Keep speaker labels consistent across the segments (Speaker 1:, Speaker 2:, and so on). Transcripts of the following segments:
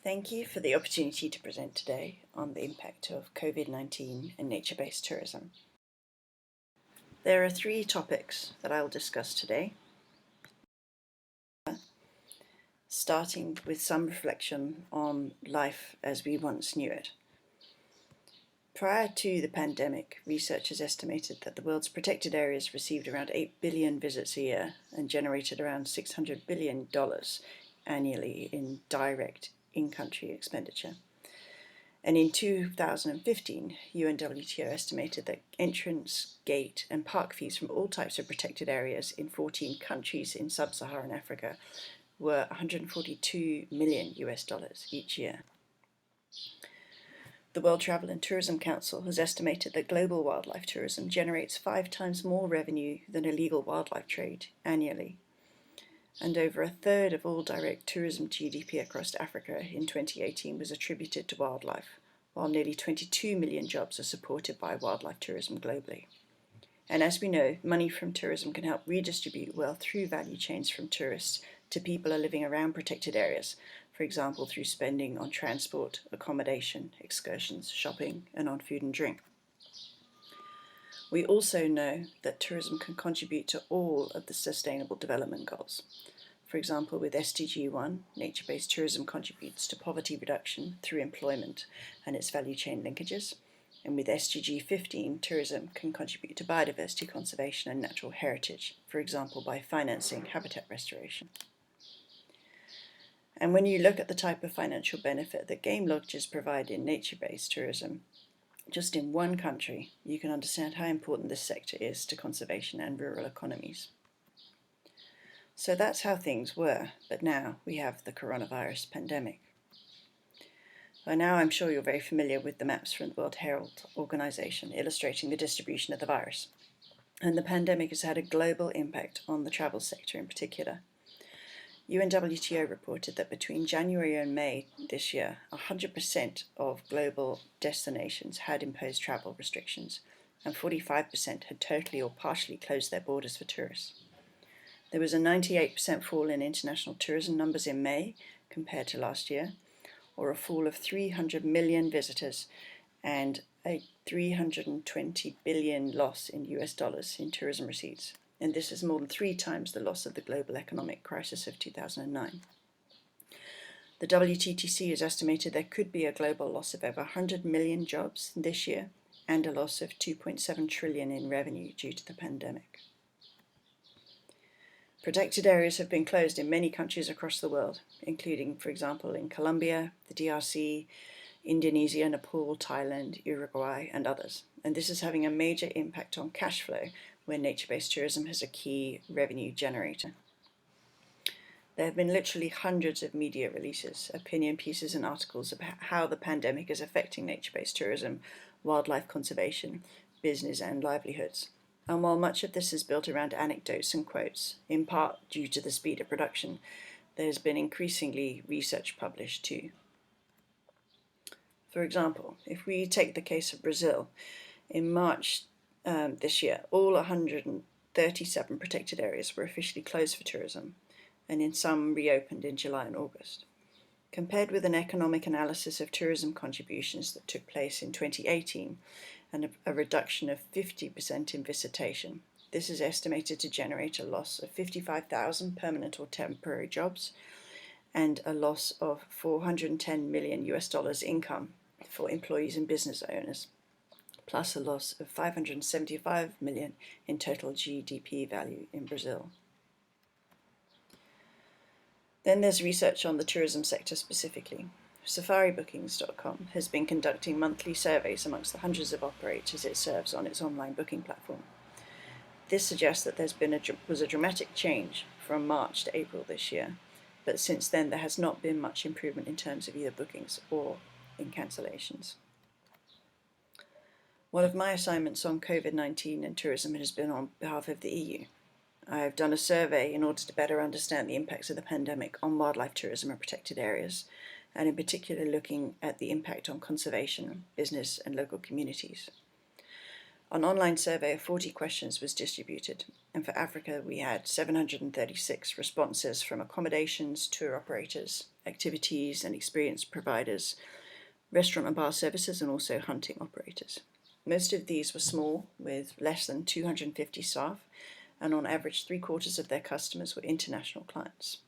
Speaker 1: Thank you for the opportunity to present today on the impact of COVID-19 and nature-based tourism. There are three topics that I'll discuss today, starting with some reflection on life as we once knew it. Prior to the pandemic, researchers estimated that the world's protected areas received around 8 billion visits a year and generated around $600 billion annually in direct in-country expenditure. And in 2015, UNWTO estimated that entrance, gate, and park fees from all types of protected areas in 14 countries in sub-Saharan Africa were $142 million each year. The World Travel and Tourism Council has estimated that global wildlife tourism generates 5 times more revenue than illegal wildlife trade annually. And over a third of all direct tourism GDP across Africa in 2018 was attributed to wildlife, while nearly 22 million jobs are supported by wildlife tourism globally. And as we know, money from tourism can help redistribute wealth through value chains from tourists to people who are living around protected areas, for example through spending on transport, accommodation, excursions, shopping, and on food and drink. We also know that tourism can contribute to all of the Sustainable Development Goals. For example, with SDG 1, nature-based tourism contributes to poverty reduction through employment and its value chain linkages. And with SDG 15, tourism can contribute to biodiversity conservation and natural heritage, for example, by financing habitat restoration. And when you look at the type of financial benefit that game lodges provide in nature-based tourism, just in one country, you can understand how important this sector is to conservation and rural economies. So that's how things were, but now we have the coronavirus pandemic. By now I'm sure you're very familiar with the maps from the World Health Organization illustrating the distribution of the virus. And the pandemic has had a global impact on the travel sector in particular. UNWTO reported that between January and May this year, 100% of global destinations had imposed travel restrictions, and 45% had totally or partially closed their borders for tourists. There was a 98% fall in international tourism numbers in May compared to last year, or a fall of 300 million visitors and a 320 billion loss in US dollars in tourism receipts. And this is more than 3 times the loss of the global economic crisis of 2009. The WTTC has estimated there could be a global loss of over 100 million jobs this year and a loss of 2.7 trillion in revenue due to the pandemic. Protected areas have been closed in many countries across the world, including, for example, in Colombia, the DRC, Indonesia, Nepal, Thailand, Uruguay, and others. And this is having a major impact on cash flow, where nature-based tourism is a key revenue generator. There have been literally hundreds of media releases, opinion pieces and articles about how the pandemic is affecting nature-based tourism, wildlife conservation, business and livelihoods. And while much of this is built around anecdotes and quotes, in part due to the speed of production, there has been increasingly research published too. For example, if we take the case of Brazil, in March this year, all 137 protected areas were officially closed for tourism, and in some reopened in July and August. Compared with an economic analysis of tourism contributions that took place in 2018, and a reduction of 50% in visitation, this is estimated to generate a loss of 55,000 permanent or temporary jobs and a loss of $410 million income for employees and business owners, plus a loss of 575 million in total GDP value in Brazil. Then there's research on the tourism sector specifically. SafariBookings.com has been conducting monthly surveys amongst the hundreds of operators it serves on its online booking platform. This suggests that was a dramatic change from March to April this year, but since then there has not been much improvement in terms of either bookings or in cancellations. One of my assignments on COVID-19 and tourism has been on behalf of the EU. I have done a survey in order to better understand the impacts of the pandemic on wildlife tourism and protected areas, and in particular looking at the impact on conservation, business and local communities. An online survey of 40 questions was distributed, and for Africa we had 736 responses from accommodations, tour operators, activities and experience providers, restaurant and bar services, and also hunting operators. Most of these were small, with less than 250 staff, and on average 3/4 of their customers were international clients.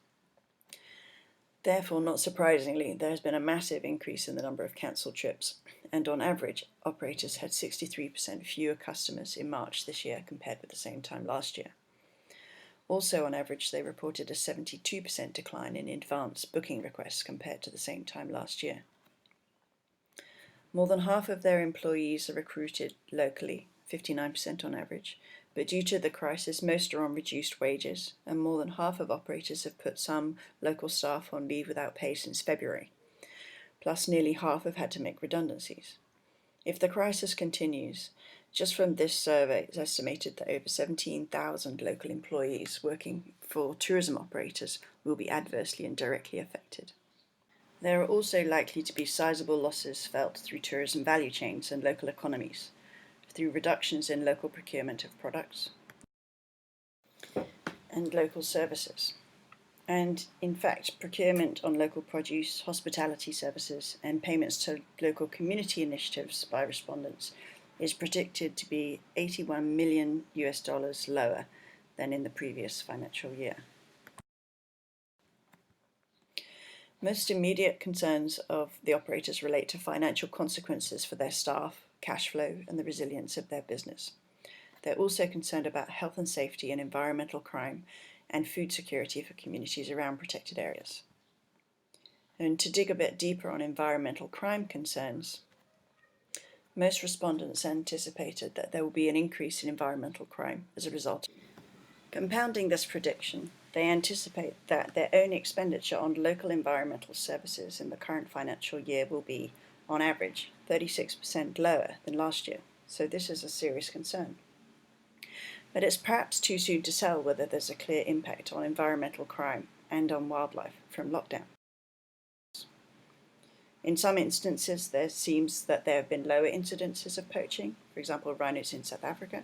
Speaker 1: Therefore, not surprisingly, there has been a massive increase in the number of cancelled trips, and on average, operators had 63% fewer customers in March this year compared with the same time last year. Also, on average, they reported a 72% decline in advance booking requests compared to the same time last year. More than half of their employees are recruited locally, 59% on average, but due to the crisis, most are on reduced wages, and more than half of operators have put some local staff on leave without pay since February. Plus, nearly half have had to make redundancies. If the crisis continues, just from this survey, it's estimated that over 17,000 local employees working for tourism operators will be adversely and directly affected. There are also likely to be sizable losses felt through tourism value chains and local economies, through reductions in local procurement of products and local services. And in fact, procurement on local produce, hospitality services, and payments to local community initiatives by respondents is predicted to be $81 million lower than in the previous financial year. Most immediate concerns of the operators relate to financial consequences for their staff, cash flow, and the resilience of their business. They're also concerned about health and safety and environmental crime and food security for communities around protected areas. And to dig a bit deeper on environmental crime concerns, most respondents anticipated that there will be an increase in environmental crime as a result. Compounding this prediction, they anticipate that their own expenditure on local environmental services in the current financial year will be, on average, 36% lower than last year, so this is a serious concern. But it's perhaps too soon to tell whether there's a clear impact on environmental crime and on wildlife from lockdown. In some instances, there seems that there have been lower incidences of poaching, for example, rhinos in South Africa,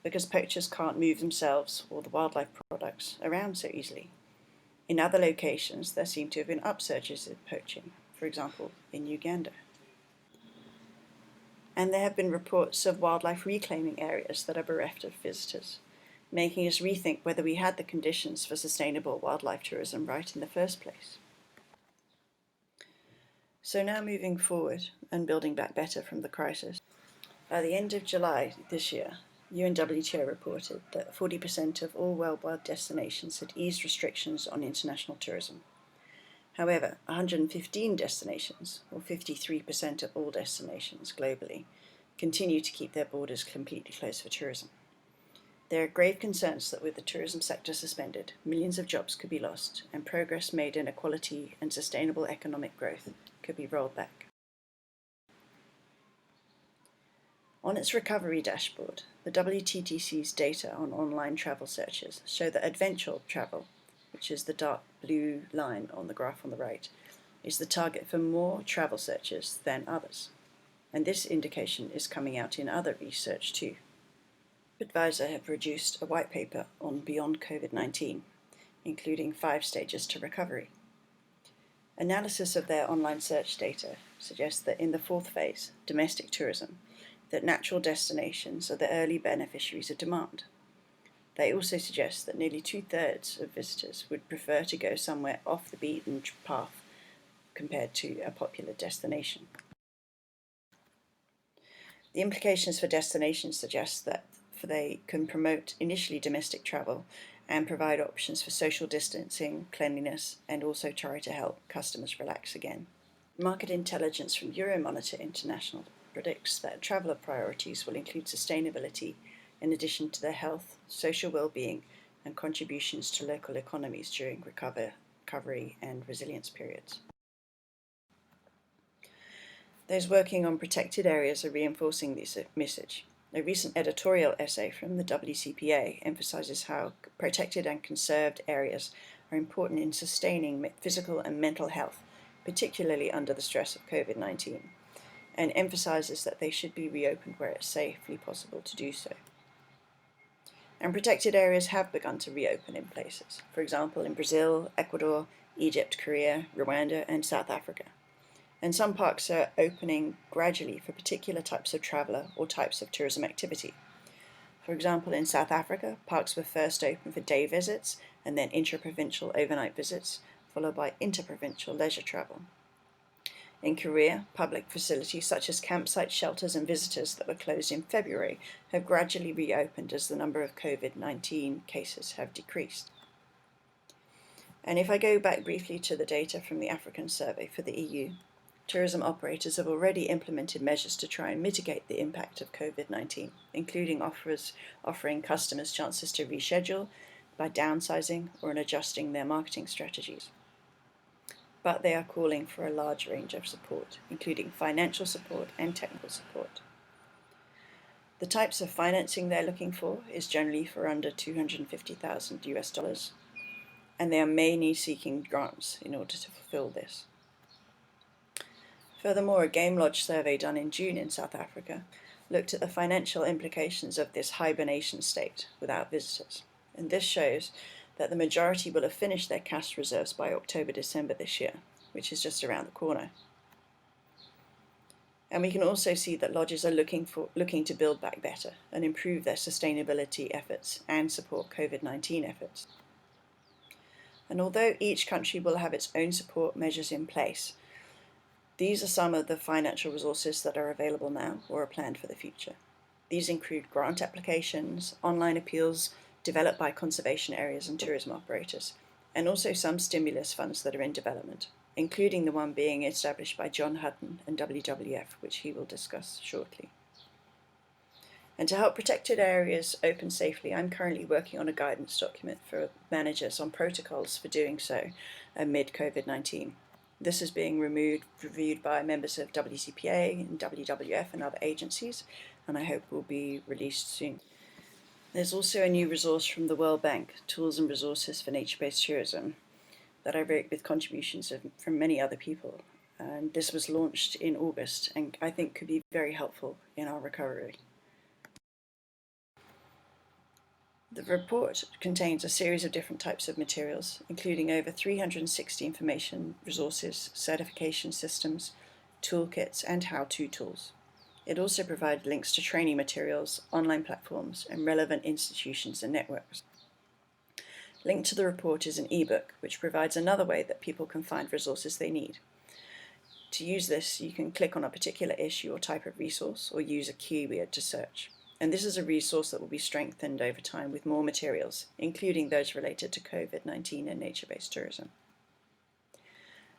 Speaker 1: because poachers can't move themselves or the wildlife products around so easily. In other locations, there seem to have been upsurges in poaching, for example, in Uganda. And there have been reports of wildlife reclaiming areas that are bereft of visitors, making us rethink whether we had the conditions for sustainable wildlife tourism right in the first place. So now moving forward and building back better from the crisis. By the end of July this year, UNWTO reported that 40% of all worldwide destinations had eased restrictions on international tourism. However, 115 destinations, or 53% of all destinations globally, continue to keep their borders completely closed for tourism. There are grave concerns that with the tourism sector suspended, millions of jobs could be lost, and progress made in equality and sustainable economic growth could be rolled back. On its recovery dashboard, the WTTC's data on online travel searches show that adventure travel, which is the dark blue line on the graph on the right, is the target for more travel searches than others. And this indication is coming out in other research too. Advisor have produced a white paper on Beyond COVID-19, including 5 stages to recovery. Analysis of their online search data suggests that in the 4th phase, domestic tourism, that natural destinations are the early beneficiaries of demand. They also suggest that nearly 2/3 of visitors would prefer to go somewhere off the beaten path compared to a popular destination. The implications for destinations suggest that they can promote initially domestic travel and provide options for social distancing, cleanliness, and also try to help customers relax again. Market intelligence from Euromonitor International predicts that traveller priorities will include sustainability in addition to their health, social well-being, and contributions to local economies during recovery and resilience periods. Those working on protected areas are reinforcing this message. A recent editorial essay from the WCPA emphasizes how protected and conserved areas are important in sustaining physical and mental health, particularly under the stress of COVID-19. and emphasises that they should be reopened where it's safely possible to do so. And protected areas have begun to reopen in places, for example in Brazil, Ecuador, Egypt, Korea, Rwanda and South Africa. And some parks are opening gradually for particular types of traveller or types of tourism activity. For example, in South Africa, parks were first open for day visits and then intra-provincial overnight visits, followed by inter-provincial leisure travel. In Korea, public facilities such as campsites, shelters and visitors that were closed in February have gradually reopened as the number of COVID-19 cases have decreased. And if I go back briefly to the data from the African survey for the EU, tourism operators have already implemented measures to try and mitigate the impact of COVID-19, including offering customers chances to reschedule by downsizing or adjusting their marketing strategies. But they are calling for a large range of support, including financial support and technical support. The types of financing they're looking for is generally for under $250,000, and they are mainly seeking grants in order to fulfill this. Furthermore, a Game Lodge survey done in June in South Africa looked at the financial implications of this hibernation state without visitors, and this shows that the majority will have finished their cash reserves by October-December this year, which is just around the corner. And we can also see that lodges are looking to build back better and improve their sustainability efforts and support COVID-19 efforts. And although each country will have its own support measures in place, these are some of the financial resources that are available now or are planned for the future. These include grant applications, online appeals developed by conservation areas and tourism operators, and also some stimulus funds that are in development, including the one being established by John Hutton and WWF, which he will discuss shortly. And to help protected areas open safely, I'm currently working on a guidance document for managers on protocols for doing so amid COVID-19. This is being reviewed by members of WCPA and WWF and other agencies, and I hope will be released soon. There's also a new resource from the World Bank, Tools and Resources for Nature-Based Tourism, that I wrote with contributions from many other people. And this was launched in August and I think could be very helpful in our recovery. The report contains a series of different types of materials, including over 360 information resources, certification systems, toolkits, and how-to tools. It also provides links to training materials, online platforms, and relevant institutions and networks. Linked to the report is an ebook, which provides another way that people can find resources they need. To use this, you can click on a particular issue or type of resource, or use a keyword to search. And this is a resource that will be strengthened over time with more materials, including those related to COVID-19 and nature-based tourism.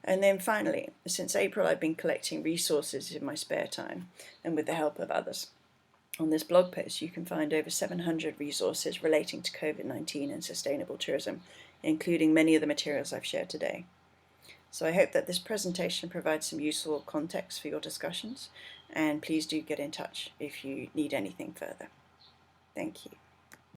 Speaker 1: And then finally, since April I've been collecting resources in my spare time and with the help of others. On this blog post you can find over 700 resources relating to COVID-19 and sustainable tourism, including many of the materials I've shared today. So I hope that this presentation provides some useful context for your discussions, and please do get in touch if you need anything further. Thank you.